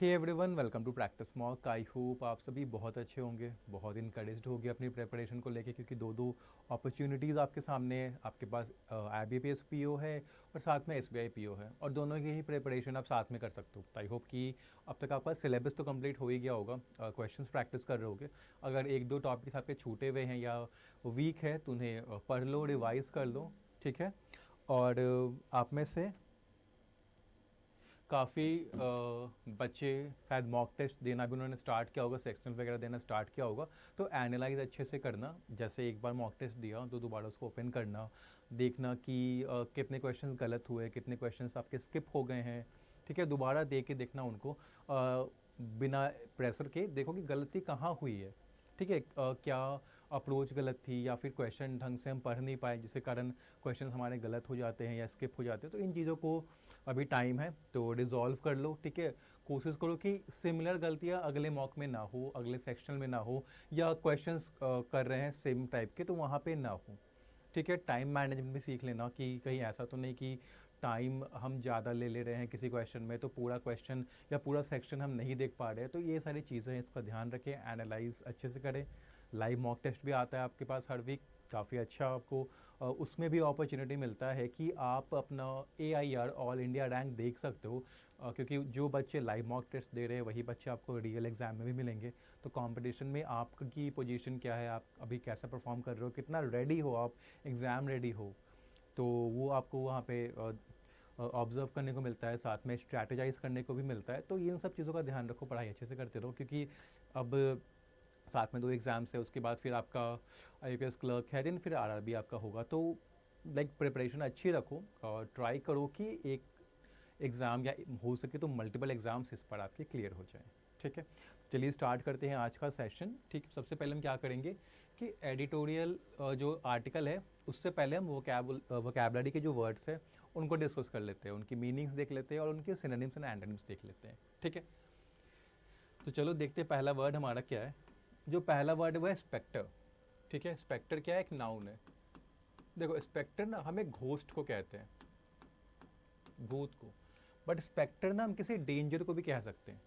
Hey everyone, welcome to practice mock. I hope आप सभी बहुत अच्छे होंगे, बहुत इनकरेज्ड होंगे अपनी प्रिपरेशन को लेके, क्योंकि दो दो अपॉर्चुनिटीज़ आपके सामने है। आपके पास IBPS PO है और साथ में SBI PO है, और दोनों की ही प्रिपरेशन आप साथ में कर सकते हो। आई होप कि अब तक आपका सिलेबस तो कंप्लीट हो ही गया होगा, क्वेश्चंस प्रैक्टिस कर रहे होगे। अगर एक दो टॉपिक्स आपके छूटे हुए हैं या वीक है तो उन्हें पढ़ लो, रिवाइज कर लो, ठीक है। और आप में से काफ़ी बच्चे शायद मॉक टेस्ट देना भी उन्होंने स्टार्ट किया होगा, सेक्शनल वगैरह देना स्टार्ट किया होगा। तो एनालाइज अच्छे से करना, जैसे एक बार मॉक टेस्ट दिया तो दोबारा उसको ओपन करना, देखना कि कितने क्वेश्चंस गलत हुए, कितने क्वेश्चंस आपके स्किप हो गए हैं, ठीक है। दोबारा दे के देखना उनको, बिना प्रेशर के देखो कि गलती कहाँ हुई है, ठीक है। क्या अप्रोच गलत थी, या फिर क्वेश्चन ढंग से हम पढ़ नहीं पाए जिसके कारण क्वेश्चन हमारे गलत हो जाते हैं या स्किप हो जाते हैं। तो इन चीज़ों को अभी टाइम है तो रिजॉल्व कर लो, ठीक है। कोशिश करो कि सिमिलर गलतियां अगले मॉक में ना हो, अगले सेक्शन में ना हो, या क्वेश्चंस कर रहे हैं सेम टाइप के तो वहाँ पे ना हो, ठीक है। टाइम मैनेजमेंट भी सीख लेना कि कहीं ऐसा तो नहीं कि टाइम हम ज़्यादा ले ले रहे हैं किसी क्वेश्चन में तो पूरा क्वेश्चन या पूरा सेक्शन हम नहीं देख पा रहे हैं। तो ये सारी चीज़ें हैं, इसका ध्यान रखें, एनालाइज अच्छे से करें। लाइव मॉक टेस्ट भी आता है आपके पास हर वीक, काफ़ी अच्छा आपको उसमें भी अपॉर्चुनिटी मिलता है कि आप अपना AIR ऑल इंडिया रैंक देख सकते हो, क्योंकि जो बच्चे लाइव मॉक टेस्ट दे रहे हैं वही बच्चे आपको रियल एग्ज़ाम में भी मिलेंगे। तो कंपटीशन में आपकी पोजीशन क्या है, आप अभी कैसा परफॉर्म कर रहे हो, कितना रेडी हो आप, एग्ज़ाम रेडी हो, तो वो आपको वहाँ पे ऑब्जर्व करने को मिलता है, साथ में स्ट्रैटेजाइज करने को भी मिलता है। तो इन सब चीज़ों का ध्यान रखो, पढ़ाई अच्छे से करते रहो, क्योंकि अब साथ में 2 एग्ज़ाम्स है, उसके बाद फिर आपका IPS क्लर्क है, देन फिर RRB आपका होगा। तो लाइक प्रिपरेशन अच्छी रखो और ट्राई करो कि एक एग्ज़ाम या हो सके तो मल्टीपल एग्ज़ाम्स इस पर आपके क्लियर हो जाएं, ठीक है। चलिए स्टार्ट करते हैं आज का सेशन, ठीक। सबसे पहले हम क्या करेंगे कि एडिटोरियल जो आर्टिकल है उससे पहले हम वोकैबुलरी के जो वर्ड्स हैं उनको डिस्कस कर लेते हैं, उनकी मीनिंग्स देख लेते हैं और उनके सिनोनिम्स एंड एंटोनिम्स देख लेते हैं, ठीक है। तो चलो देखते हैं पहला वर्ड हमारा क्या है। जो पहला वर्ड है वो है स्पेक्टर, ठीक है। स्पेक्टर क्या है, एक नाउन है। देखो स्पेक्टर ना हमें घोस्ट को कहते हैं, भूत को, बट स्पेक्टर ना हम किसी डेंजर को भी कह सकते हैं।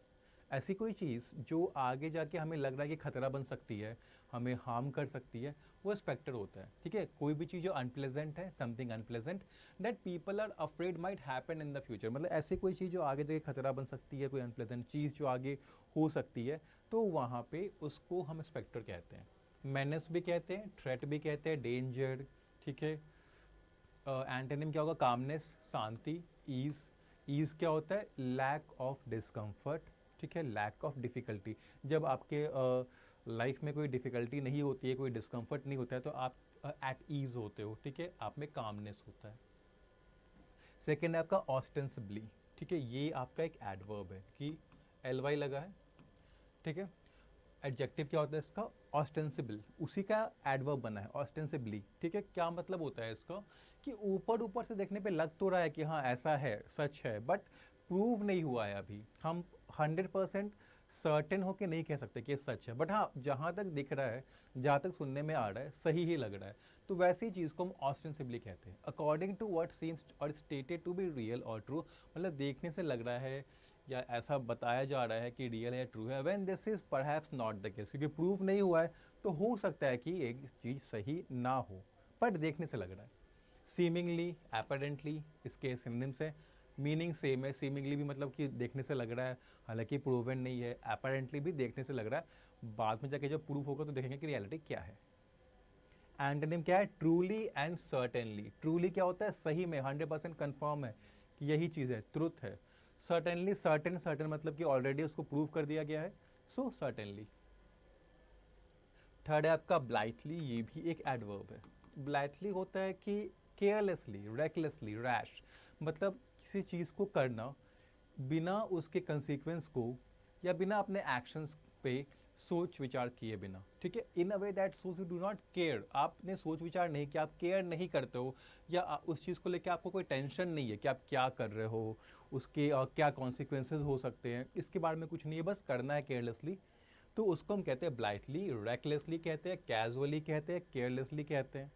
ऐसी कोई चीज़ जो आगे जाके हमें लग रहा है कि खतरा बन सकती है, हमें हार्म कर सकती है, वो स्पेक्टर होता है, ठीक है। कोई भी चीज़ जो अनप्लेजेंट है, something unpleasant that people are afraid might happen in the future, मतलब ऐसी कोई चीज़ जो आगे जाके खतरा बन सकती है, कोई अनप्लेजेंट चीज़ जो आगे हो सकती है, तो वहाँ पे उसको हम स्पेक्टर कहते हैं। मेनेस भी कहते हैं, थ्रेट भी कहते हैं, डेंजर, ठीक है। एंटोनिम क्या होगा, कामनेस, शांति, ईज। ईज क्या होता है, लैक ऑफ डिस्कम्फर्ट, ठीक है, लैक ऑफ डिफ़िकल्टी। जब आपके लाइफ में कोई डिफ़िकल्टी नहीं होती है, कोई डिस्कम्फर्ट नहीं होता है, तो आप एट ईज होते हो, ठीक है, आप में कामनेस होता है। सेकेंड है आपका ऑस्टेंसिबली, ठीक है। ये आपका एक एडवर्ब है कि LY लगा है, ठीक है। एडजेक्टिव क्या होता है इसका, ऑस्टेंसिबल, उसी का एडवर्ब बना है ऑस्टेंसिबली, ठीक है। क्या मतलब होता है इसका कि ऊपर ऊपर से देखने पे लग तो रहा है कि हाँ ऐसा है, सच है, बट प्रूव नहीं हुआ है अभी। हम 100% सर्टेन होके नहीं कह सकते कि ये सच है, बट हाँ जहाँ तक दिख रहा है, जहाँ तक सुनने में आ रहा है, सही ही लग रहा है, तो वैसी चीज़ को हम ऑस्टेंसिबली कहते हैं। अकॉर्डिंग टू व्हाट सीम्स और स्टेटेड टू बी रियल और ट्रू, मतलब देखने से लग रहा है या ऐसा बताया जा रहा है कि रियल है, ट्रू है, when this is perhaps not the case, क्योंकि प्रूफ नहीं हुआ है तो हो सकता है कि एक चीज़ सही ना हो, पर देखने से लग रहा है। सीमिंगली, एपरेंटली, इसके सिनोनिम्स है। मीनिंग सेम है, सीमिंगली भी मतलब कि देखने से लग रहा है, हालांकि प्रूवन नहीं है। एपरेंटली भी देखने से लग रहा है, बाद में जाके जब प्रूफ होगा तो देखेंगे कि रियलिटी क्या है। एंटोनिम क्या है, ट्रूली एंड सर्टेनली। ट्रूली क्या होता है, सही में, 100% कन्फर्म है कि यही चीज़ है, ट्रुथ है। सर्टेनली, सर्टेन, सर्टेन मतलब कि ऑलरेडी उसको प्रूव कर दिया गया है, सो सर्टेनली। थर्ड है आपका ब्लाइटली, ये भी एक एडवर्ब है। ब्लाइटली होता है कि केयरलेसली, रेकलेसली, रैश, मतलब किसी चीज़ को करना बिना उसके कंसिक्वेंस को या बिना अपने एक्शंस पे सोच विचार किए बिना, ठीक है। In a way that shows you do not care, आपने सोच विचार नहीं किया, आप केयर नहीं करते हो, या उस चीज़ को लेकर आपको कोई टेंशन नहीं है कि आप क्या कर रहे हो, उसके क्या कॉन्सिक्वेंसेज हो सकते हैं, इसके बारे में कुछ नहीं है, बस करना है केयरलेसली। तो उसको हम कहते हैं ब्लाइटली, रेकलेसली कहते हैं, कैजुअली कहते हैं, केयरलेसली कहते हैं।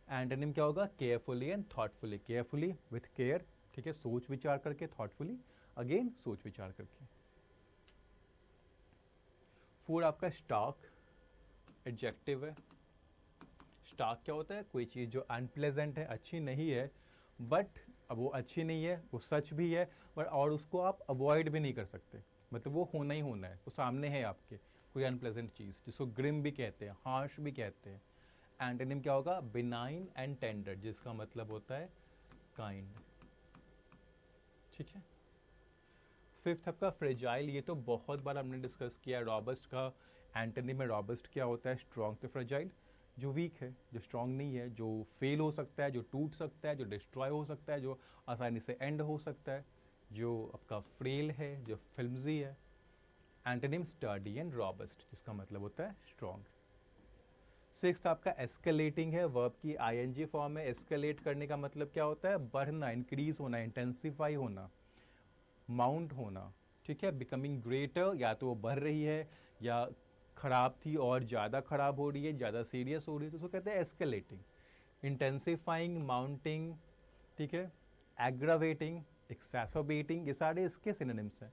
एंटोनिम क्या होगा, carefully and thoughtfully. Carefully with care, ठीक है, सोच विचार करके, थॉटफुली अगेन सोच विचार करके। 4 आपका स्टार्क, एडजेक्टिव है। स्टार्क क्या होता है? कोई चीज़ जो अनप्लेजेंट है, अच्छी नहीं है, बट अब वो अच्छी नहीं है, वो सच भी है, पर और उसको आप अवॉइड भी नहीं कर सकते, मतलब वो होना ही होना है, वो सामने है आपके, कोई अनप्लेजेंट चीज़, जिसको ग्रिम भी कहते हैं, हार्श भी कहते हैं। एंटोनिम क्या होगा? बिनाइन एंड टेंडर, जिसका मतलब होता है काइंड। ठीक है। फिफ्थ आपका फ्रेजाइल, ये तो बहुत बार हमने डिस्कस किया। रॉबस्ट का एंटोनिम में रॉबस्ट क्या होता है? स्ट्रॉन्ग। तो फ्रेजाइल जो वीक है, जो स्ट्रॉन्ग नहीं है, जो फेल हो सकता है, जो टूट सकता है, जो डिस्ट्रॉय हो सकता है, जो आसानी से एंड हो सकता है, जो आपका फ्रेल है, जो फिल्मजी है। एंटोनिम स्टर्डी एंड रॉबस्ट, जिसका मतलब होता है स्ट्रॉन्ग। सिक्स्थ आपका एस्केलेटिंग है, वर्ब की आईएनजी फॉर्म है। एस्केलेट करने का मतलब क्या होता है? बढ़ना, इंक्रीज होना, इंटेंसिफाई होना, माउंट होना। ठीक है, बिकमिंग ग्रेटर, या तो वो बढ़ रही है या खराब थी और ज़्यादा खराब हो रही है, ज़्यादा सीरियस हो रही है, तो उसको कहते हैं एस्केलेटिंग। इंटेंसिफाइंग, माउंटिंग, ठीक है, एग्रावेटिंग, एक्सैसोबेटिंग, ये सारे इसके सिनोनिम्स हैं।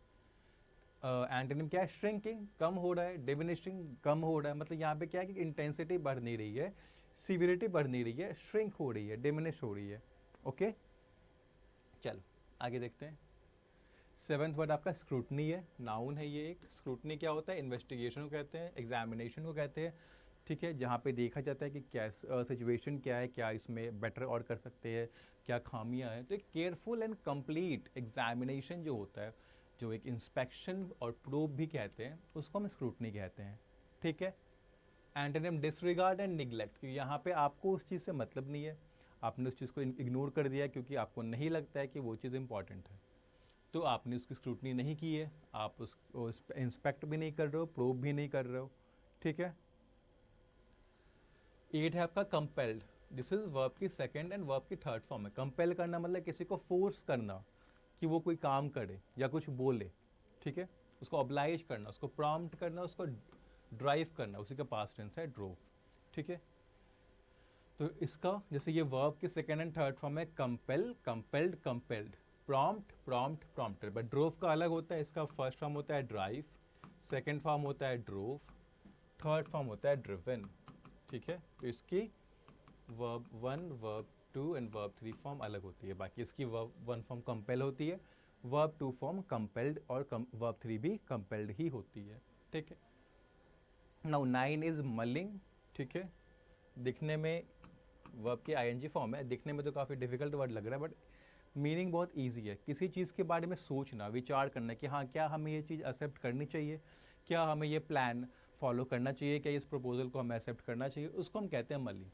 एंटोनिम क्या है? श्रिंकिंग, कम हो रहा है, डिमिनिशिंग, कम हो रहा है, मतलब यहाँ पे क्या है कि इंटेंसिटी बढ़ नहीं रही है, सीवियरिटी बढ़ नहीं रही है, श्रिंक हो रही है, डिमिनिश हो रही है। ओके, चलो आगे देखते हैं। सेवन्थ वर्ड आपका स्क्रूटनी है, नाउन है ये एक। स्क्रूटनी क्या होता है? इन्वेस्टिगेशन को कहते हैं, एग्जामिनेशन को कहते हैं। ठीक है, जहाँ पे देखा जाता है कि क्या सिचुएशन क्या है, क्या इसमें बेटर और कर सकते हैं, क्या खामियां हैं। तो एक केयरफुल एंड कंप्लीट एग्जामिनेशन जो होता है, जो एक इंस्पेक्शन और प्रूव भी कहते हैं, उसको हम स्क्रूटनी कहते हैं। ठीक है। एंटोनिम डिसरिगार्ड एंड निगलेक्ट, क्योंकि यहाँ पे आपको उस चीज़ से मतलब नहीं है, आपने उस चीज़ को इग्नोर कर दिया क्योंकि आपको नहीं लगता है कि वो चीज़ इंपॉर्टेंट है, तो आपने उसकी स्क्रूटनी नहीं की है, आप उसको इंस्पेक्ट भी नहीं कर रहे हो, प्रोब भी नहीं कर रहे हो। ठीक है। 8 है आपका कंपेल्ड, दिस इज वर्ब की सेकंड एंड वर्ब की थर्ड फॉर्म है। कंपेल करना मतलब किसी को फोर्स करना कि वो कोई काम करे या कुछ बोले। ठीक है, उसको ऑब्लाइज करना, उसको प्रॉम्प्ट करना, उसको ड्राइव करना, उसी का पास्ट टेंस है ड्रोव। ठीक है, तो इसका जैसे ये वर्ब की सेकेंड एंड थर्ड फॉर्म है compel, compelled, compelled, prompt, prompt, prompted. But drove का अलग होता है, इसका फर्स्ट फॉर्म होता है ड्राइव, सेकेंड फॉर्म होता है ड्रोव, थर्ड फॉर्म होता है ड्रिवन। ठीक है, तो इसकी verb 1, verb 2 and verb 3 form अलग होती है। बाकी इसकी वर्ब 1 फॉर्म कंपेल होती है, वर्ब 2 फॉर्म कंपेल्ड, और वर्ब 3 भी कंपेल्ड ही होती है। ठीक है। Now 9 is mulling. ठीक है, दिखने में वर्ब की आईएनजी फॉर्म है, दिखने में तो काफ़ी डिफिकल्ट वर्ड लग रहा है, बट मीनिंग बहुत इजी है। किसी चीज़ के बारे में सोचना, विचार करना कि हाँ, क्या हमें ये चीज़ एक्सेप्ट करनी चाहिए, क्या हमें ये प्लान फॉलो करना चाहिए, क्या इस प्रपोजल को हमें एक्सेप्ट करना चाहिए, उसको हम कहते हैं mulling.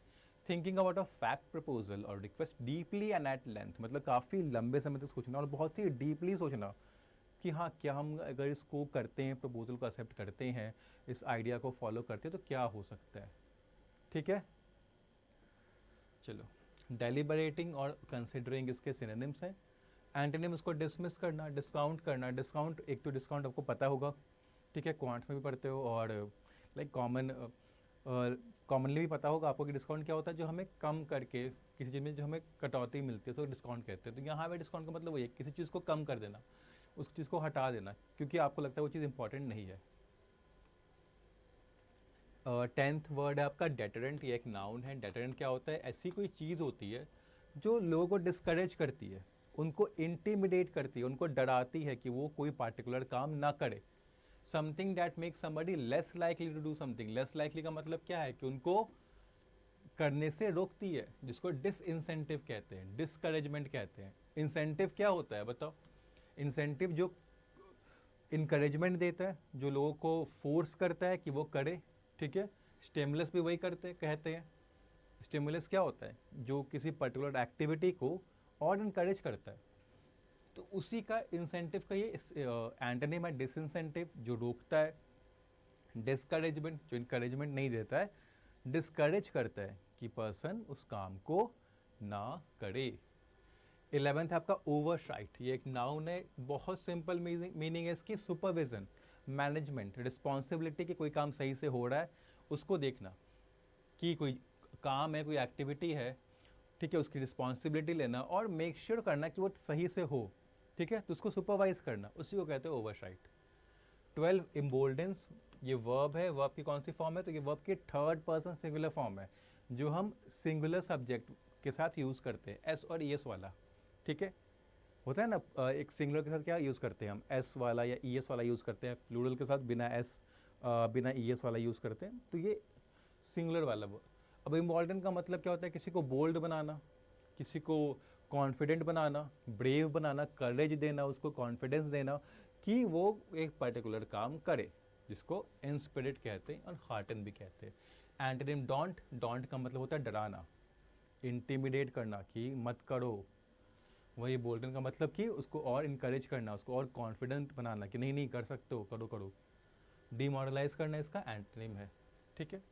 Thinking about a fact, proposal और request deeply and at length, मतलब काफ़ी लंबे समय तक सोचना और बहुत ही डीपली सोचना कि हाँ, क्या हम अगर इसको करते हैं, प्रपोजल को एक्सेप्ट करते हैं, इस आइडिया को फॉलो करते हैं, तो क्या हो सकता है। ठीक है, चलो डेलिबरेटिंग और कंसिडरिंग इसके सिनोनिम्स हैं। एंटोनिम उसको डिसमिस करना, डिस्काउंट करना। डिस्काउंट, एक तो डिस्काउंट आपको पता होगा, ठीक है, क्वांट्स में भी पढ़ते हो, और लाइक कॉमनली भी पता होगा आपको कि डिस्काउंट क्या होता है, जो हमें कम करके किसी चीज़ में जो हमें कटौती मिलती है, उसको डिस्काउंट कहते हैं। तो यहाँ पे डिस्काउंट का मतलब वही है, किसी चीज़ को कम कर देना, उस चीज़ को हटा देना, क्योंकि आपको लगता है वो चीज़ इंपॉर्टेंट नहीं है। 10th वर्ड है आपका डेटरेंट, ये एक नाउन है। डेटरेंट क्या होता है? ऐसी कोई चीज़ होती है जो लोगों को डिस्करेज करती है, उनको इंटिमिडेट करती है, उनको डराती है कि वो कोई पार्टिकुलर काम ना करे। Something that make somebody less likely to do something. Less likely का मतलब क्या है? कि उनको करने से रोकती है, जिसको डिसइंसेंटिव कहते हैं, डिस्करेजमेंट कहते हैं। इंसेंटिव क्या होता है बताओ? इंसेंटिव जो इनकरेजमेंट देता है, जो लोगों को फोर्स करता है कि वो करे। ठीक है, स्टिमुलस भी वही करते कहते हैं। स्टिमुलस क्या होता है? जो किसी पर्टिकुलर एक्टिविटी को और इनकरेज करता है, तो उसी का इंसेंटिव का ये एंटोनिम है डिसइंसेंटिव, जो रोकता है। डिस्करेजमेंट, जो इनकरेजमेंट नहीं देता है, डिस्करेज करता है कि पर्सन उस काम को ना करे। 11th आपका ओवरसाइट, ये एक नाउन है, बहुत सिंपल मीनिंग है इसकी, सुपरविजन, मैनेजमेंट, रिस्पॉन्सिबिलिटी कि कोई काम सही से हो रहा है, उसको देखना कि कोई काम है, कोई एक्टिविटी है, ठीक है, उसकी रिस्पॉन्सिबिलिटी लेना और मेक श्योर करना कि वो सही से हो। ठीक है, तो उसको सुपरवाइज करना, उसी को कहते हैं ओवरसाइट। 12 इम्बोल्डेंस, ये वर्ब है, वर्ब की कौन सी फॉर्म है, तो ये वर्ब की थर्ड पर्सन सिंगुलर फॉर्म है जो हम सिंगुलर सब्जेक्ट के साथ यूज़ करते हैं, एस और ई एस वाला। ठीक है, होता है ना एक सिंगुलर के साथ क्या यूज़ करते हैं हम, एस वाला या ई एस वाला यूज़ करते हैं, प्लूरल के साथ बिना एस बिना ई एस वाला यूज़ करते हैं, तो ये सिंगुलर वाला वो। अब इम्पॉर्टेंट का मतलब क्या होता है, किसी को बोल्ड बनाना, किसी को कॉन्फिडेंट बनाना, ब्रेव बनाना, करेज देना, उसको कॉन्फिडेंस देना कि वो एक पर्टिकुलर काम करे, जिसको इंस्पिरिट कहते हैं और हार्टन भी कहते हैं। एंटोनिम डोंट, डोंट का मतलब होता है डराना, इंटिमिडेट करना कि मत करो। वही बोल्डन का मतलब कि उसको और इनकरेज करना, उसको और कॉन्फिडेंट बनाना कि नहीं नहीं कर सकते हो, करो करो। डिमोरलाइज करना इसका एंटोनिम है। ठीक है,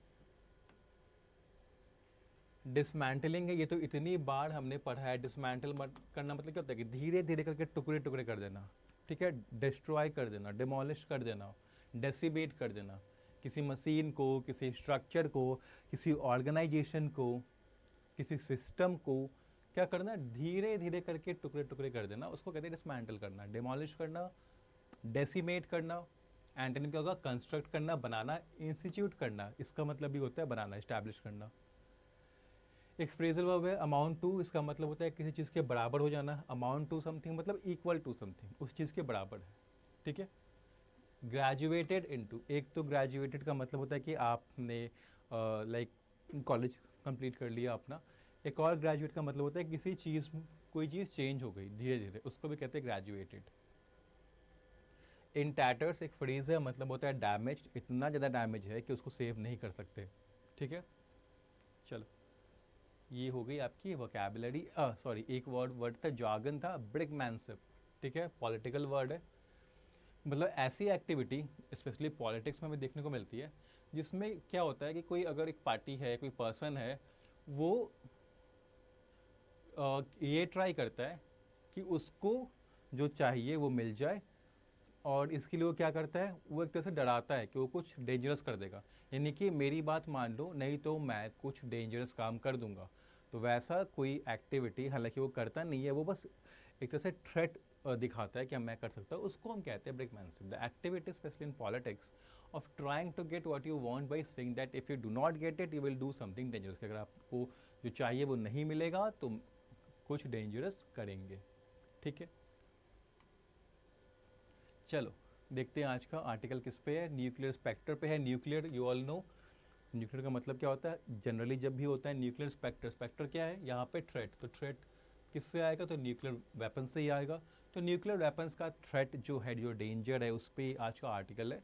डिसमेंटलिंग है, ये तो इतनी बार हमने पढ़ा है। डिसमेंटल करना मतलब क्या होता है कि धीरे धीरे करके टुकड़े टुकड़े कर देना। ठीक है, डिस्ट्रॉय कर देना, डिमोलिश कर देना, डेसिबेट कर देना, किसी मशीन को, किसी स्ट्रक्चर को, किसी ऑर्गेनाइजेशन को, किसी सिस्टम को क्या करना, धीरे धीरे करके टुकड़े टुकड़े कर देना, उसको कहते हैं डिसमेंटल करना, डिमोलिश करना, डेसिमेट करना। एंटोनिम क्या होगा, कंस्ट्रक्ट करना, बनाना, इंस्टीट्यूट करना, इसका मतलब भी होता है बनाना, इस्टेब्लिश करना। एक फ्रेजल वर्ब है अमाउंट टू, इसका मतलब होता है किसी चीज़ के बराबर हो जाना। अमाउंट टू समथिंग मतलब इक्वल टू समथिंग, उस चीज़ के बराबर है। ठीक है, ग्रेजुएटेड इनटू, एक तो ग्रेजुएटेड का मतलब होता है कि आपने लाइक कॉलेज कंप्लीट कर लिया अपना। एक और ग्रेजुएट का मतलब होता है किसी चीज़, कोई चीज़ चेंज हो गई धीरे धीरे, उसको भी कहते हैं ग्रेजुएटेड। इन टैटर्स एक फ्रेज है, मतलब होता है डैमेज, इतना ज़्यादा डैमेज है कि उसको सेव नहीं कर सकते। ठीक है, चलो ये हो गई आपकी वोकैबुलरी। सॉरी, एक वर्ड था, जार्गन था, ब्रिगमैनशिप। ठीक है, पॉलिटिकल वर्ड है, मतलब ऐसी एक्टिविटी स्पेशली पॉलिटिक्स में भी देखने को मिलती है जिसमें क्या होता है कि कोई अगर एक पार्टी है, कोई पर्सन है, वो ये ट्राई करता है कि उसको जो चाहिए वो मिल जाए, और इसके लिए वो क्या करता है, वो एक तरह से डराता है कि वो कुछ डेंजरस कर देगा, यानी कि मेरी बात मान लो नहीं तो मैं कुछ डेंजरस काम कर दूंगा। तो वैसा कोई एक्टिविटी हालांकि वो करता नहीं है, वो बस एक तरह से थ्रेट दिखाता है कि मैं कर सकता हूँ, उसको हम कहते हैं brinkmanship. The activity especially in politics of trying to get what you want by saying that if you do not get it you will do something dangerous, कि अगर आपको जो चाहिए वो नहीं मिलेगा तो कुछ डेंजरस करेंगे। ठीक है, चलो देखते हैं आज का आर्टिकल किस पे है, न्यूक्लियर स्पेक्टर पे है। Nuclear you all know, nuclear का मतलब क्या होता है, जनरली जब भी होता है न्यूक्लियर स्पेक्टर, स्पेक्टर क्या है यहाँ पे, थ्रेट। तो थ्रेट किससे आएगा, तो न्यूक्लियर वेपन से ही आएगा। तो न्यूक्लियर वेपन्स का थ्रेट जो है, जो डेंजर है, उस पर आज का आर्टिकल है।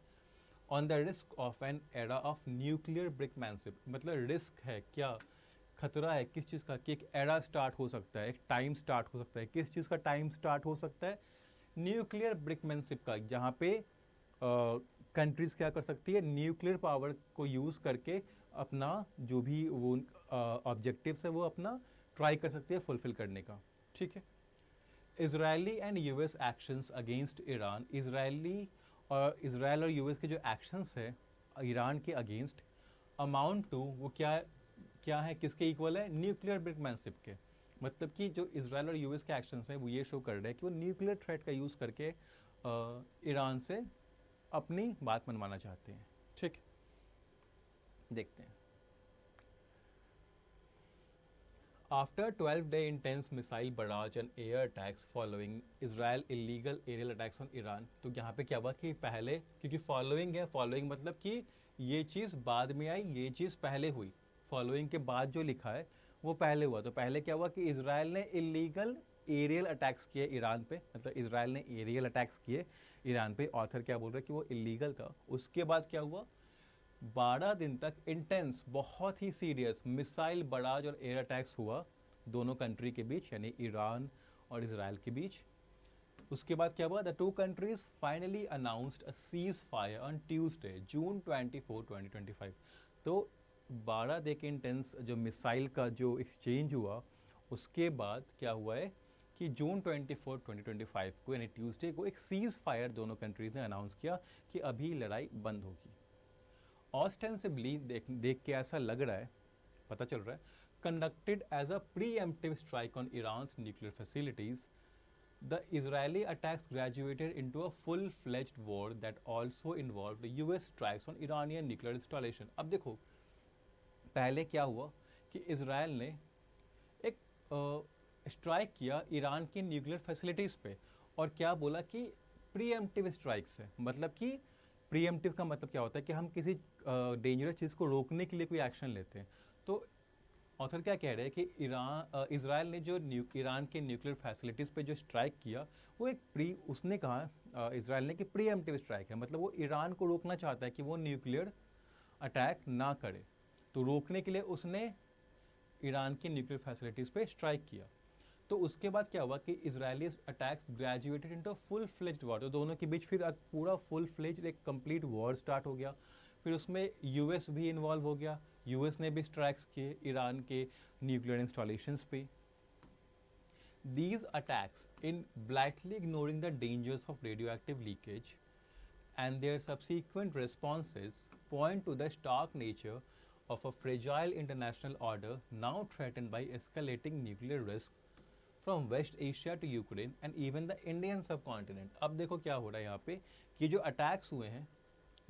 On the risk of an era of nuclear brinkmanship, मतलब रिस्क है क्या, खतरा है किस चीज़ का, कि एक एरा स्टार्ट हो सकता है, एक टाइम स्टार्ट हो सकता है। किस चीज़ का टाइम स्टार्ट हो सकता है, न्यूक्लियर ब्रिकमैनशिप का, जहाँ पे कंट्रीज़ क्या कर सकती है, न्यूक्लियर पावर को यूज़ करके अपना जो भी वो ऑब्जेक्टिव्स है वो अपना ट्राई कर सकती है फुलफिल करने का। ठीक है, Israeli and US actions against Iran, Israel और यूएस के जो एक्शंस है ईरान के अगेंस्ट, अमाउंट टू, वो क्या क्या है, किसके इक्वल है, न्यूक्लियर ब्रिकमैनशिप के। मतलब कि जो इसराइल और यूएस के एक्शंस हैं वो ये शो कर रहे हैं कि वो न्यूक्लियर थ्रेट का यूज़ करके ईरान से अपनी बात मनवाना चाहते हैं। ठीक, देखते हैं। After 12-day intense missile barrage and air attacks following Israel illegal aerial attacks on Iran, तो यहाँ पे क्या हुआ कि पहले, क्योंकि फॉलोइंग है, फॉलोइंग मतलब कि ये चीज़ बाद में आई, ये चीज़ पहले हुई। फॉलोइंग के बाद जो लिखा है वो पहले हुआ। तो पहले क्या हुआ कि इसराइल ने इलीगल एरियल अटैक्स किए ईरान पे, मतलब इसराइल ने एरियल अटैक्स किए ईरान पे। ऑथर क्या बोल रहा है कि वो इलीगल था। उसके बाद क्या हुआ, 12 दिन तक इंटेंस, बहुत ही सीरियस मिसाइल बराज और एयर अटैक्स हुआ दोनों कंट्री के बीच, यानी ईरान और इसराइल के बीच। उसके बाद क्या हुआ, the two countries finally announced a ceasefire on Tuesday June 24, 2025। तो 12 दिन के इंटेंस जो मिसाइल का जो एक्सचेंज हुआ, उसके बाद क्या हुआ है कि जून 24, 2025 को, यानी ट्यूसडे को, एक सीज फायर दोनों कंट्रीज ने अनाउंस किया कि अभी लड़ाई बंद होगी। ऑस्टेंसिबली देख के ऐसा लग रहा है, पता चल रहा है, conducted as a preemptive strike on Iran nuclear facilities, The Israeli attacks graduated into a full-fledged war that also involved US strikes on Iranian nuclear installation. अब देखो पहले क्या हुआ कि इसराइल ने एक स्ट्राइक किया ईरान की न्यूक्लियर फैसिलिटीज़ पे, और क्या बोला कि प्रीएम्प्टिव स्ट्राइक्स है। मतलब कि प्रीएम्प्टिव का मतलब क्या होता है कि हम किसी डेंजरस चीज़ को रोकने के लिए कोई एक्शन लेते हैं। तो ऑथर क्या कह रहे हैं कि इसराइल ने जो ईरान के न्यूक्लियर फैसिलिटीज़ पे जो स्ट्राइक किया, वो एक उसने कहा इसराइल ने कि प्रीएम्प्टिव स्ट्राइक है। मतलब वो ईरान को रोकना चाहता है कि वो न्यूक्लियर अटैक ना करे, तो रोकने के लिए उसने ईरान की न्यूक्लियर फैसिलिटीज़ पे स्ट्राइक किया। तो उसके बाद क्या हुआ कि Israeli attacks graduated into full fledged war, तो दोनों के बीच फिर पूरा फुल फ्लेज्ड एक कंप्लीट वॉर स्टार्ट हो गया। फिर उसमें यूएस भी इन्वॉल्व हो गया, यूएस ने भी स्ट्राइक्स किए ईरान के न्यूक्लियर इंस्टॉलेशंस पे। These attacks, in blatantly ignoring the dangers of radioactive leakage and their subsequent responses, point to the stark nature of a fragile international order now threatened by escalating nuclear risk from West Asia to Ukraine and even the Indian subcontinent. अब देखो क्या हो रहा है यहाँ पे कि जो अटैक्स हुए हैं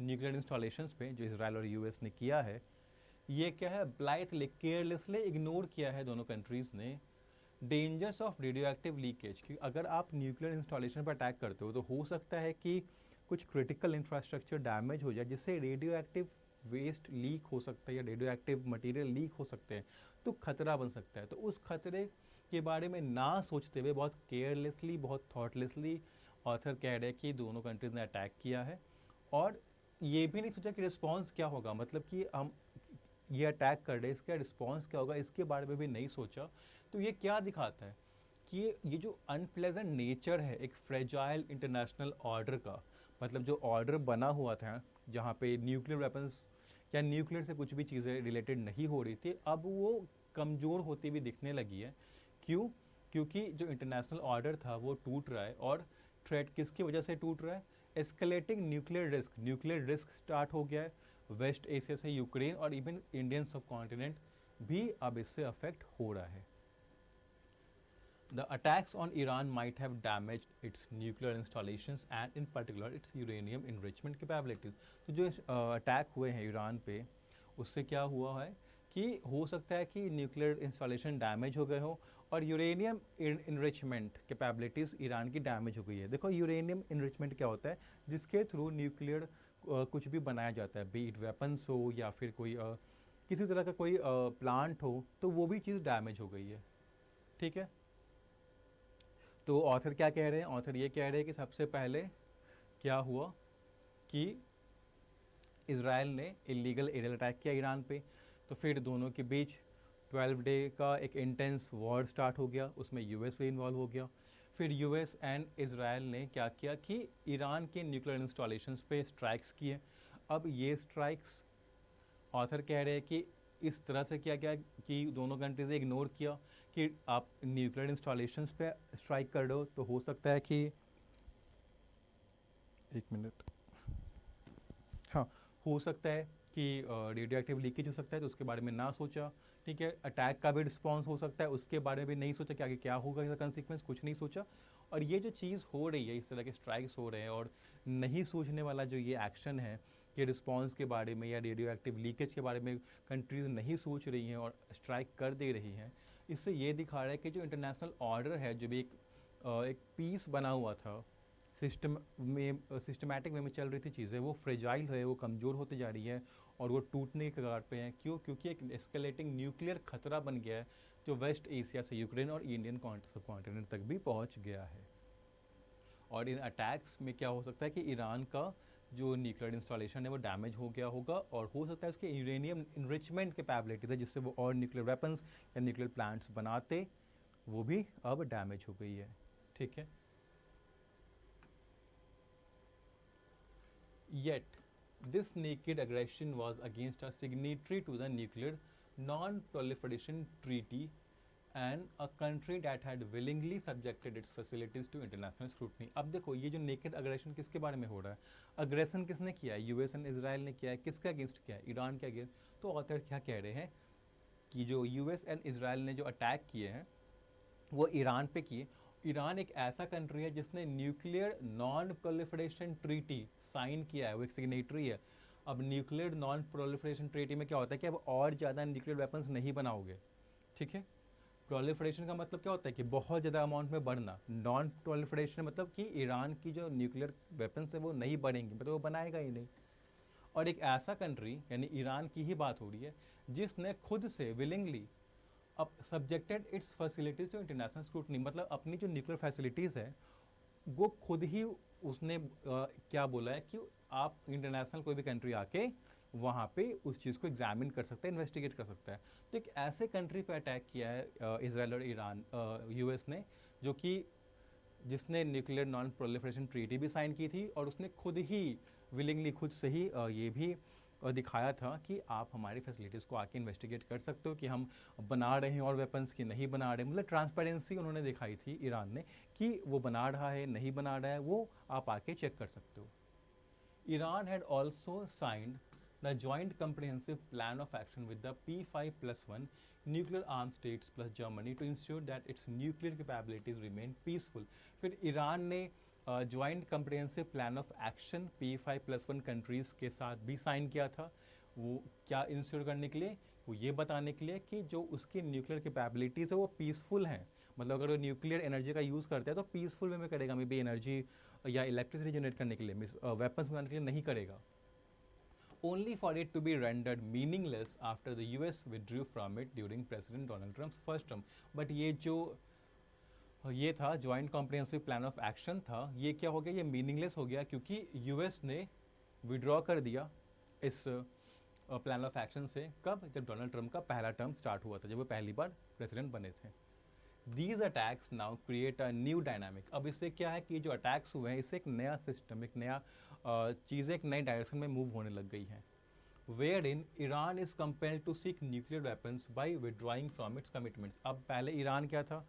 न्यूक्लियर इंस्टॉलेशंस पे जो इसराइल और यूएस ने किया है, ये क्या है, ब्लाइथली केयरलेसली इग्नोर किया है दोनों कंट्रीज़ ने dangers of radio active leakage. कि अगर आप न्यूक्लियर इंस्टॉलेशन पर अटैक करते हो तो हो सकता है कि कुछ क्रिटिकल इंफ्रास्ट्रक्चर डैमेज हो जाए, जिससे रेडियो एक्टिव वेस्ट लीक हो सकता है या रेडियो एक्टिव मटीरियल लीक हो सकते हैं, तो खतरा बन सकता है। तो उस खतरे के बारे में ना सोचते हुए बहुत केयरलेसली, बहुत थॉटलेसली ऑथर कह रहे हैं कि दोनों कंट्रीज ने अटैक किया है, और ये भी नहीं सोचा कि रिस्पॉन्स क्या होगा। मतलब कि हम ये अटैक कर रहे हैं, इसका रिस्पॉन्स क्या होगा, इसके बारे में भी नहीं सोचा। तो ये क्या दिखाता है कि ये जो अनप्लेजेंट नेचर है एक फ्रेजाइल इंटरनेशनल ऑर्डर का, मतलब जो ऑर्डर बना हुआ था जहाँ पे न्यूक्लियर वेपन्स या न्यूक्लियर से कुछ भी चीज़ें रिलेटेड नहीं हो रही थी, अब वो कमज़ोर होती हुई दिखने लगी है। क्यों? क्योंकि जो इंटरनेशनल ऑर्डर था वो टूट रहा है, और थ्रेट किसकी वजह से टूट रहा है? एस्केलेटिंग न्यूक्लियर रिस्क स्टार्ट हो गया है वेस्ट एशिया से यूक्रेन, और इवन इंडियन सब कॉन्टिनेंट भी अब इससे अफेक्ट हो रहा है। The attacks on Iran might have damaged its nuclear installations and in particular its uranium enrichment capabilities. तो जो अटैक हुए हैं ईरान पे, उससे क्या हुआ है कि हो सकता है कि न्यूक्लियर इंस्टॉलेशन डैमेज हो गए हो, और यूरेनियम इनरिचमेंट कैपेबिलिटीज़ ईरान की डैमेज हो गई है। देखो यूरेनियम इनरिचमेंट क्या होता है, जिसके थ्रू न्यूक्लियर कुछ भी बनाया जाता है, बी इट वेपन्स हो या फिर कोई किसी तरह का कोई प्लांट हो, तो वो भी चीज़ डैमेज हो गई है। ठीक है, तो ऑथर क्या कह रहे हैं? ऑथर ये कह रहे हैं कि सबसे पहले क्या हुआ कि इसराइल ने इलीगल एरियल अटैक किया ईरान पे, तो फिर दोनों के बीच 12 डे का एक इंटेंस वॉर स्टार्ट हो गया, उसमें यूएस भी इन्वॉल्व हो गया। फिर यूएस एंड इसराइल ने क्या किया कि ईरान के न्यूक्लियर इंस्टॉलेशंस पे स्ट्राइक्स किए। अब ये स्ट्राइक्स ऑथर कह रहे हैं कि इस तरह से किया गया कि दोनों कंट्रीज ने इग्नोर किया कि आप न्यूक्लियर इंस्टॉलेशंस पे स्ट्राइक कर रहे हो, तो हो सकता है कि एक मिनट, हाँ, हो सकता है कि रेडियो एक्टिव लीकेज हो सकता है, तो उसके बारे में ना सोचा। ठीक है, अटैक का भी रिस्पॉन्स हो सकता है, उसके बारे में नहीं सोचा कि आगे क्या होगा, इसका कंसिक्वेंस कुछ नहीं सोचा। और ये जो चीज़ हो रही है, इस तरह के स्ट्राइक्स हो रहे हैं, और नहीं सोचने वाला जो ये एक्शन है कि रिस्पॉन्स के बारे में या रेडियो एक्टिव लीकेज के बारे में कंट्रीज नहीं सोच रही हैं और स्ट्राइक कर दे रही हैं, इससे ये दिखा रहा है कि जो इंटरनेशनल ऑर्डर है, जो भी एक पीस बना हुआ था, सिस्टमैटिक वे में चल रही थी चीज़ें, वो फ्रेजाइल है, वो कमज़ोर होती जा रही है, और वो टूटने के कगार पे हैं। क्यों? क्योंकि एक एस्केलेटिंग न्यूक्लियर खतरा बन गया है, जो वेस्ट एशिया से यूक्रेन और इंडियन सब कॉन्टिनेंट तक भी पहुंच गया है। और इन अटैक्स में क्या हो सकता है कि ईरान का जो न्यूक्लियर इंस्टॉलेशन है वो डैमेज हो गया होगा, और हो सकता है उसके यूरेनियम इनरिचमेंट कैपेबिलिटीज है, जिससे वो और न्यूक्लियर वेपन्स या न्यूक्लियर प्लांट्स बनाते, वो भी अब डैमेज हो गई है। ठीक है, yet this naked aggression was against a signatory to the nuclear non-proliferation treaty and a country that had willingly subjected its facilities to international scrutiny. अब देखो ये जो नेकेड अग्रेशन किसके बारे में हो रहा है? अग्रेशन किसने किया है? यूएस एंड इसराइल ने किया है। किसके अगेंस्ट किया है? ईरान के अगेंस्ट। तो ऑथर क्या कह रहे हैं कि जो यूएस एंड इसराइल ने जो अटैक किए हैं वो ईरान पे किए, ईरान एक ऐसा कंट्री है जिसने nuclear non proliferation treaty sign किया है, वो एक सिग्नेटरी है। अब न्यूक्लियर नॉन प्रोलिफरेशन ट्रीटी में क्या होता है कि अब और ज़्यादा न्यूक्लियर वेपन्स नहीं बनाओगे, ठीक है। प्रोलिफरेशन का मतलब क्या होता है कि बहुत ज़्यादा अमाउंट में बढ़ना। नॉन प्रोलिफरेशन मतलब कि ईरान की जो न्यूक्लियर वेपन्स है वो नहीं बढ़ेंगी, मतलब वो बनाएगा ही नहीं। और एक ऐसा कंट्री यानी ईरान की ही बात हो रही है जिसने खुद से विलिंगली अब subjected its facilities to international scrutiny, मतलब अपनी जो न्यूक्लियर फैसिलिटीज़ है वो खुद ही उसने क्या बोला है कि आप इंटरनेशनल कोई भी कंट्री आके वहाँ पे उस चीज़ को एग्जामिन कर सकता है, इन्वेस्टिगेट कर सकता है। तो एक ऐसे कंट्री पे अटैक किया है इसराइल और ईरान, यूएस ने, जो कि जिसने न्यूक्लियर नॉन प्रोलिफरेशन ट्रीटी भी साइन की थी और उसने खुद ही विलिंगली खुद से ही ये भी दिखाया था कि आप हमारी फैसिलिटीज़ को आके इन्वेस्टिगेट कर सकते हो कि हम बना रहे हैं और वेपन्स की नहीं बना रहे, मतलब ट्रांसपेरेंसी उन्होंने दिखाई थी ईरान ने कि वो बना रहा है नहीं बना रहा है, वो आप आके चेक कर सकते हो। Iran had also signed the Joint Comprehensive Plan of Action with the P5+1 nuclear armed states plus Germany to ensure that its nuclear capabilities remain peaceful. फिर ईरान ने joint comprehensive plan of action P5+1 countries के साथ भी sign किया था। वो क्या ensure करने के लिए, वो ये बताने के लिए कि जो उसकी न्यूक्लियर कैपेबिलिटीज़ है वो पीसफुल हैं, मतलब अगर वो न्यूक्लियर एनर्जी का यूज़ करता है तो पीसफुल वे में करेगा, मे बी एनर्जी या इलेक्ट्रिसिटी जनरेट करने के लिए, वेपन्स बनाने के लिए नहीं करेगा। Only for it to be rendered meaningless after the US withdrew from it during President Donald Trump's first term. But ये था joint comprehensive plan of action था, ये क्या हो गया, ये मीनिंगलेस हो गया क्योंकि यूएस ने विड्रॉ कर दिया इस प्लान ऑफ एक्शन से। कब? जब डोनाल्ड ट्रंप का पहला टर्म स्टार्ट हुआ था, जब वो पहली बार प्रेसिडेंट बने थे। These attacks now create a new dynamic. अब इससे क्या है कि जो अटैक्स हुए हैं इससे एक नया सिस्टम, एक नया चीज़ें एक नई डायरेक्शन में मूव होने लग गई हैं। Wherein Iran is compelled to seek nuclear weapons by withdrawing from its commitments. अब पहले ईरान क्या था,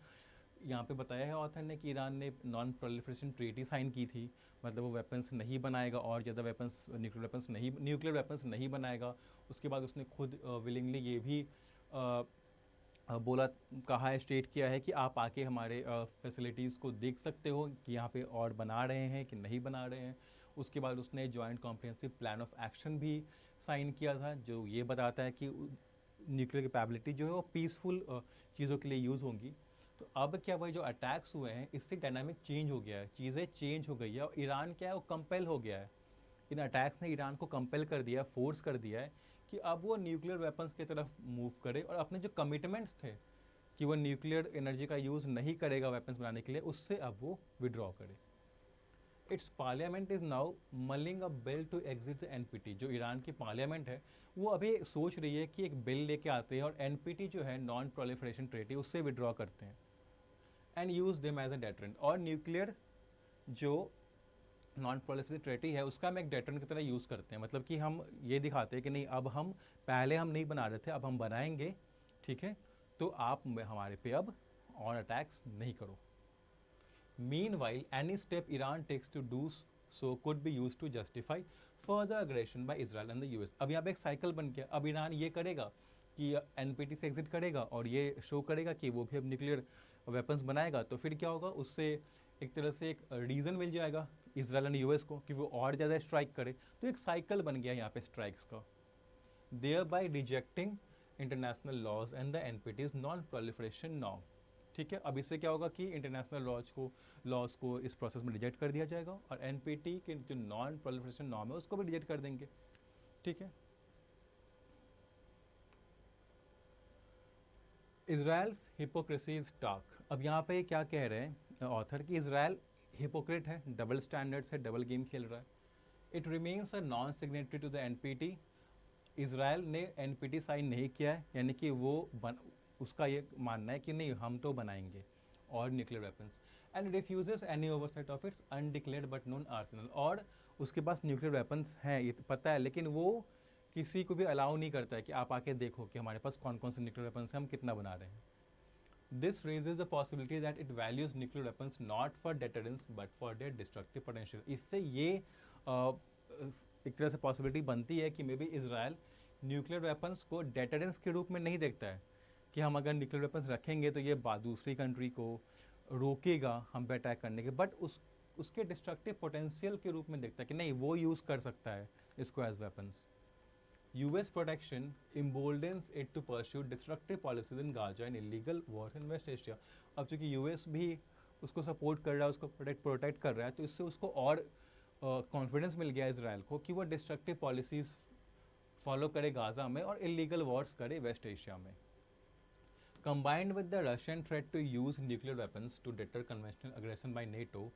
यहाँ पे बताया है ऑथर ने कि ईरान ने नॉन प्रोलिफरेशन ट्रीटी साइन की थी, मतलब वो वेपन्स नहीं बनाएगा और ज़्यादा वेपन्स न्यूक्लियर वेपन्स नहीं बनाएगा। उसके बाद उसने खुद विलिंगली ये भी बोला, कहा है, स्टेट किया है कि आप आके हमारे फैसिलिटीज़ को देख सकते हो कि यहाँ पे और बना रहे हैं कि नहीं बना रहे हैं। उसके बाद उसने joint comprehensive plan of action भी साइन किया था जो ये बताता है कि न्यूक्लियर कैपेबिलिटी जो है वो पीसफुल चीज़ों के लिए यूज़ होंगी। तो अब क्या वही जो अटैक्स हुए हैं इससे डायनामिक चेंज हो गया है, चीज़ें चेंज हो गई है और ईरान क्या है वो कंपेल हो गया है। इन अटैक्स ने ईरान को कंपेल कर दिया, फोर्स कर दिया है कि अब वो न्यूक्लियर वेपन्स की तरफ मूव करे और अपने जो कमिटमेंट्स थे कि वो न्यूक्लियर एनर्जी का यूज़ नहीं करेगा वेपन्स बनाने के लिए, उससे अब वो विड्रॉ करे। Its parliament is now mulling a bill to exit the NPT. जो ईरान की पार्लियामेंट है वो अभी सोच रही है कि एक बिल लेके आते हैं और एनपीटी जो है नॉन प्रोलिफरेशन ट्रीटी उससे विड्रॉ करते हैं and use them as a deterrent. और न्यूक्लियर जो नॉन प्रोलिफरेशन ट्रीटी है उसका हम एक डेटरेंट की तरह यूज़ करते हैं, मतलब कि हम ये दिखाते हैं कि नहीं, अब हम पहले हम नहीं बना रहे थे, अब हम बनाएंगे, ठीक है, तो आप हमारे पे अब और अटैक्स नहीं करो। Meanwhile, any step Iran takes to do so could be used to justify further aggression by Israel and the US. अब यहाँ पे एक साइकिल बन गया, अब ईरान ये करेगा कि एनपीटी से एग्जिट करेगा और ये शो करेगा कि वो भी अब न्यूक्लियर वेपन्स बनाएगा, तो फिर क्या होगा, उससे एक तरह से एक रीज़न मिल जाएगा इसराइल एंड यूएस को कि वो और ज़्यादा स्ट्राइक करे। तो एक साइकिल बन गया यहाँ पे स्ट्राइक्स का, their by rejecting international laws and the NPT's non proliferation norm. ठीक है, अब इससे क्या होगा कि इंटरनेशनल लॉज को इस प्रोसेस में रिजेक्ट कर दिया जाएगा और एनपीटी के जो नॉन प्रोलिफरेशन नॉर्म है उसको भी रिजेक्ट कर देंगे। ठीक है, इजराइल्स हिपोक्रेसी इज टाक। अब यहाँ पे क्या कह रहे हैं ऑथर कि इजराइल हिपोक्रेट है, डबल स्टैंडर्ड्स है, डबल गेम खेल रहा है। It remains a non signatory to the NPT. Israel ने एनपीटी साइन नहीं किया है, यानी कि उसका ये मानना है कि नहीं हम तो बनाएंगे और nuclear weapons, and refuses any oversight of its undeclared but known Arsenal. और उसके पास न्यूक्लियर वेपन्स हैं ये तो पता है, लेकिन वो किसी को भी अलाउ नहीं करता है कि आप आके देखो कि हमारे पास कौन कौन से न्यूक्लियर वेपन्स हैं, हम कितना बना रहे हैं। This raises the possibility that it values nuclear weapons not for deterrence but for their destructive potential. इससे ये एक तरह से पॉसिबिलिटी बनती है कि may be Israel nuclear weapons को डेटरेंस के रूप में नहीं देखता है कि हम अगर न्यूक्लियर वेपन्स रखेंगे तो ये दूसरी कंट्री को रोकेगा हम पे अटैक करने के, बट उसके डिस्ट्रक्टिव पोटेंशियल के रूप में देखता है कि नहीं वो यूज़ कर सकता है इसको as weapons. US protection emboldens it to pursue destructive policies in Gaza and illegal wars in West Asia। अब चूंकि US भी उसको सपोर्ट कर रहा है, उसको प्रोटेक्ट कर रहा है, तो इससे उसको और कॉन्फिडेंस मिल गया इसराइल को कि वो डिस्ट्रक्टिव पॉलिसीज फॉलो करे गाजा में और इलीगल वॉर्स करे वेस्ट एशिया में। Combined with the Russian threat to use nuclear weapons to deter conventional aggression by NATO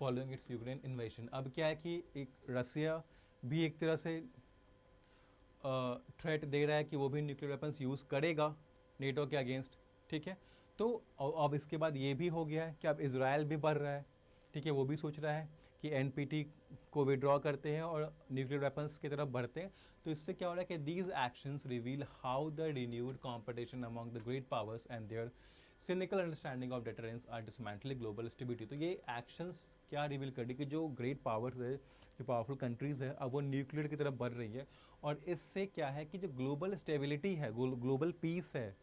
following its Ukraine invasion, अब क्या है कि एक रसिया भी एक तरह से थ्रेट दे रहा है कि वो भी न्यूक्लियर वेपन्स यूज़ करेगा नेटो के अगेंस्ट, ठीक है। तो अब इसके बाद ये भी हो गया है कि अब इसराइल भी बढ़ रहा है, ठीक है, वो भी सोच रहा है कि एनपीटी को विड्रॉ करते हैं और न्यूक्लियर वेपन्स की तरफ बढ़ते हैं। तो इससे क्या हो रहा है कि these actions reveal how the renewed competition among the great powers and their cynical understanding of deterrence are dismantling global stability. तो ये एक्शंस क्या रिवील कर रही कि जो ग्रेट पावर्स है, जो पावरफुल कंट्रीज़ है, अब वो न्यूक्लियर की तरफ बढ़ रही है, और इससे क्या है कि जो ग्लोबल स्टेबिलिटी है, ग्लोबल पीस है,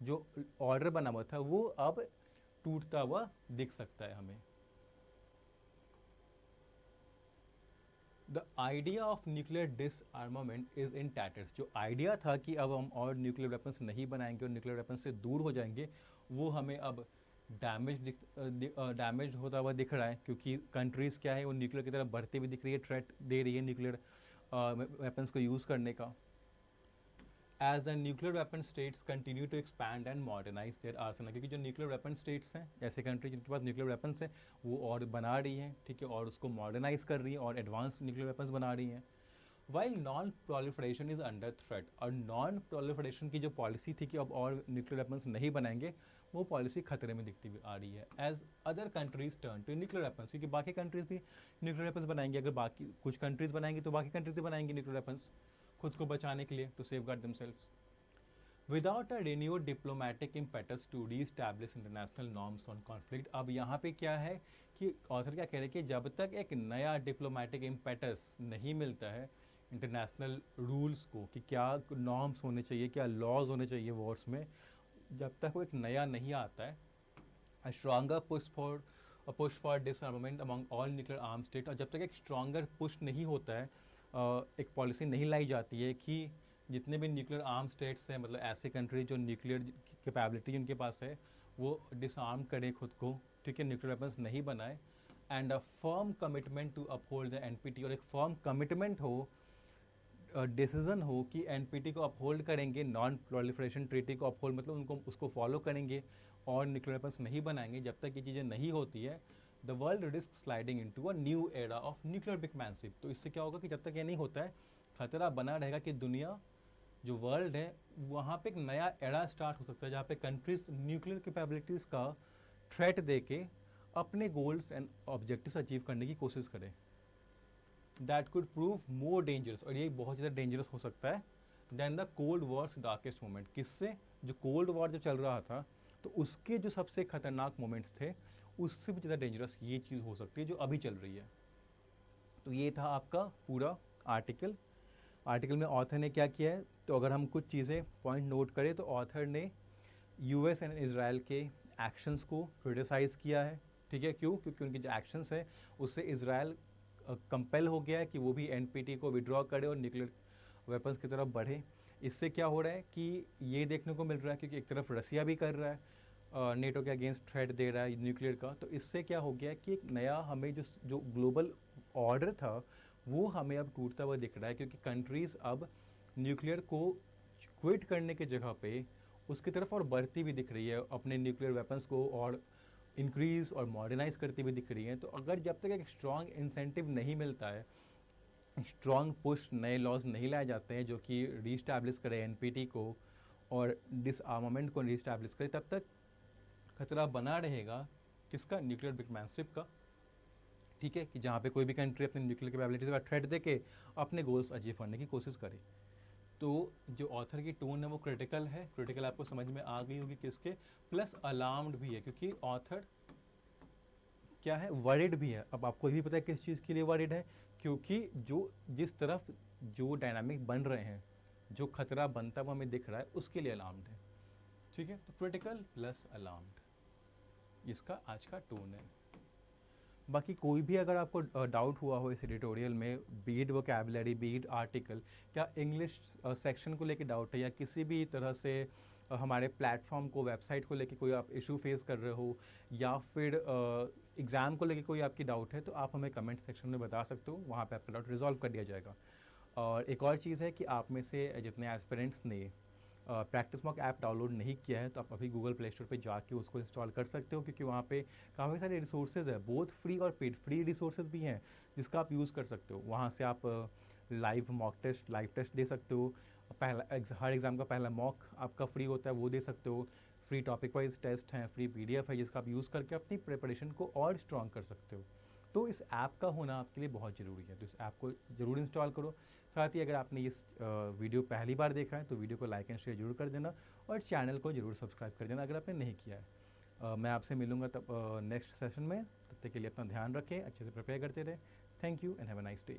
जो ऑर्डर बना हुआ था, वो अब टूटता हुआ दिख सकता है हमें। The idea of nuclear disarmament is in tatters. जो आइडिया था कि अब हम और न्यूक्लियर वेपन्स नहीं बनाएंगे और न्यूक्लियर वेपन्स से दूर हो जाएंगे, वो हमें अब डैमेज होता हुआ दिख रहा है, क्योंकि कंट्रीज़ क्या है वो न्यूक्लियर की तरफ बढ़ती हुई दिख रही है, थ्रेट दे रही है न्यूक्लियर वेपन्स को यूज़ करने का। As the nuclear weapon states continue to expand and modernise their arsenal, क्योंकि जो न्यूक्लियर वेपन स्टेट्स हैं, ऐसे कंट्री जिनके पास न्यूक्लियर वेपन्स हैं, वो और बना रही हैं, ठीक है, और उसको मॉडर्नाइज कर रही हैं और एडवांस न्यूक्लियर वेपन्स बना रही हैं। While non proliferation is under threat, और नॉन प्रोलिफरेशन की जो पॉलिसी थी कि अब और न्यूक्लियर वेपन्स नहीं बनाएंगे, वो पॉलिसी खतरे में दिखती हुई आ रही है as other countries turn to nuclear weapons, क्योंकि बाकी कंट्रीज भी न्यूक्लियर वेपन्स बनाएंगे। अगर बाकी कुछ कंट्रीज बनाएंगी तो बाकी कंट्रीज भी बनाएंगी न्यूक्लियर वेपन्स खुद को बचाने के लिए, to safeguard themselves. Without a renewed diplomatic impetus to reestablish international norms on conflict. अब यहाँ पे क्या है कि ऑथर क्या कह रहे हैं कि जब तक एक नया डिप्लोमेटिक इम्पेटस नहीं मिलता है इंटरनेशनल रूल्स को, कि क्या नॉर्म्स होने चाहिए, क्या लॉज होने चाहिए वॉर्स में, जब तक वो एक नया नहीं आता है, a stronger push for डिसआर्मामेंट among all nuclear arm state, और जब तक एक स्ट्रॉन्गर पुश नहीं होता है, एक पॉलिसी नहीं लाई जाती है कि जितने भी न्यूक्लियर आर्म स्टेट्स हैं, मतलब ऐसे कंट्री जो न्यूक्लियर कैपेबिलिटी उनके पास है, वो डिसआर्म करें खुद को, ठीक है, न्यूक्लियर वेपन्स नहीं बनाए, and a firm commitment to uphold the NPT, और एक फर्म कमिटमेंट हो, डिसीजन हो कि एनपीटी को अपहोल्ड करेंगे, नॉन प्रोलिफरेशन ट्रीटी को अपहोल्ड, मतलब उनको उसको फॉलो करेंगे और न्यूक्लियर वेपन्स नहीं बनाएंगे। जब तक ये चीज़ें नहीं होती है, the world risk sliding into a new era of nuclear brinkmanship. तो इससे क्या होगा कि जब तक ये नहीं होता है, खतरा बना रहेगा कि दुनिया, जो वर्ल्ड है, वहाँ पे एक नया एरा स्टार्ट हो सकता है जहाँ पे कंट्रीज न्यूक्लियर कैपेबिलिटीज़ का थ्रेट दे के अपने गोल्स एंड ऑब्जेक्टिव्स अचीव करने की कोशिश करें। That could prove more dangerous, और ये बहुत ज़्यादा डेंजरस हो सकता है then the cold war's darkest moment. किससे? जो कोल्ड वॉर जो चल रहा था, तो उसके जो सबसे खतरनाक मोमेंट्स थे, उससे भी ज़्यादा डेंजरस ये चीज़ हो सकती है जो अभी चल रही है। तो ये था आपका पूरा आर्टिकल। आर्टिकल में ऑथर ने क्या किया है, तो अगर हम कुछ चीज़ें पॉइंट नोट करें, तो ऑथर ने यूएस एंड इसराइल के एक्शंस को क्रिटिसाइज़ किया है, ठीक है। क्यों? क्योंकि उनके जो एक्शंस है उससे इसराइल कंपेल हो गया है कि वो भी एनपीटी को विड्रॉ करे और न्यूक्लियर वेपन्स की तरफ बढ़े। इससे क्या हो रहा है कि ये देखने को मिल रहा है, क्योंकि एक तरफ रसिया भी कर रहा है, नेटो के अगेंस्ट थ्रेट दे रहा है न्यूक्लियर का, तो इससे क्या हो गया है कि एक नया हमें जो ग्लोबल ऑर्डर था, वो हमें अब टूटता हुआ दिख रहा है, क्योंकि कंट्रीज़ अब न्यूक्लियर को क्विट करने की जगह पे उसकी तरफ और बढ़ती भी दिख रही है, अपने न्यूक्लियर वेपन्स को और इंक्रीज़ और मॉडर्नाइज करती हुई दिख रही है। तो अगर जब तक एक स्ट्रॉन्ग इंसेंटिव नहीं मिलता है, स्ट्रॉन्ग पुश, नए लॉज नहीं लाए जाते हैं जो कि रीस्टैब्लिश करें एनपीटी को और डिसआर्मामेंट को रीस्टैब्लिश करें, तब तक खतरा बना रहेगा किसका? न्यूक्लियर बिगमैनशिप का, ठीक है, कि जहाँ पे कोई भी कंट्री अपनी न्यूक्लियर कैपेबिलिटीज का थ्रेट दे के अपने गोल्स अचीव करने की कोशिश करे। तो जो ऑथर की टोन है वो क्रिटिकल है, क्रिटिकल आपको समझ में आ गई होगी किसके, प्लस अलार्म्ड भी है, क्योंकि ऑथर क्या है, वरिड भी है। अब आपको भी पता है किस चीज़ के लिए वरिड है, क्योंकि जो जिस तरफ जो डायनामिक बन रहे हैं, जो खतरा बनता हुआ हमें दिख रहा है, उसके लिए अलार्म्ड है, ठीक है। तो क्रिटिकल प्लस अलार्म्ड। इसका आज का टोन है। बाकी कोई भी अगर आपको डाउट हुआ हो इस एडिटोरियल में, बीट वोकैबुलरी, बीट आर्टिकल, या इंग्लिश सेक्शन को लेके डाउट है, या किसी भी तरह से हमारे प्लेटफॉर्म को, वेबसाइट को लेके कोई आप इशू फेस कर रहे हो, या फिर एग्ज़ाम को लेके कोई आपकी डाउट है, तो आप हमें कमेंट सेक्शन में बता सकते हो, वहाँ पे आपका डाउट रिजॉल्व कर दिया जाएगा। और एक और चीज़ है कि आप में से जितने एस्पिरेंट्स ने प्रैक्टिस मॉक ऐप डाउनलोड नहीं किया है, तो आप अभी गूगल प्ले स्टोर पे जाके उसको इंस्टॉल कर सकते हो, क्योंकि वहाँ पे काफ़ी सारे रिसोर्सेज है, बोथ फ्री और पेड। फ्री रिसोर्सेज भी हैं जिसका आप यूज़ कर सकते हो। वहाँ से आप live mock test, live test दे सकते हो। हर एग्ज़ाम का पहला मॉक आपका फ्री होता है, वो दे सकते हो। फ्री टॉपिक वाइज टेस्ट हैं, फ्री PDF है जिसका आप यूज़ करके अपनी प्रिपरेशन को और स्ट्रॉन्ग कर सकते हो। तो इस ऐप का होना आपके लिए बहुत ज़रूरी है, तो इस ऐप को ज़रूर इंस्टॉल करो। साथ ही अगर आपने इस वीडियो पहली बार देखा है तो वीडियो को लाइक एंड शेयर जरूर कर देना, और चैनल को जरूर सब्सक्राइब कर देना अगर आपने नहीं किया है। मैं आपसे मिलूंगा तब नेक्स्ट सेशन में। तब तक के लिए अपना ध्यान रखें, अच्छे से प्रिपेयर करते रहें। Thank you and have a nice day.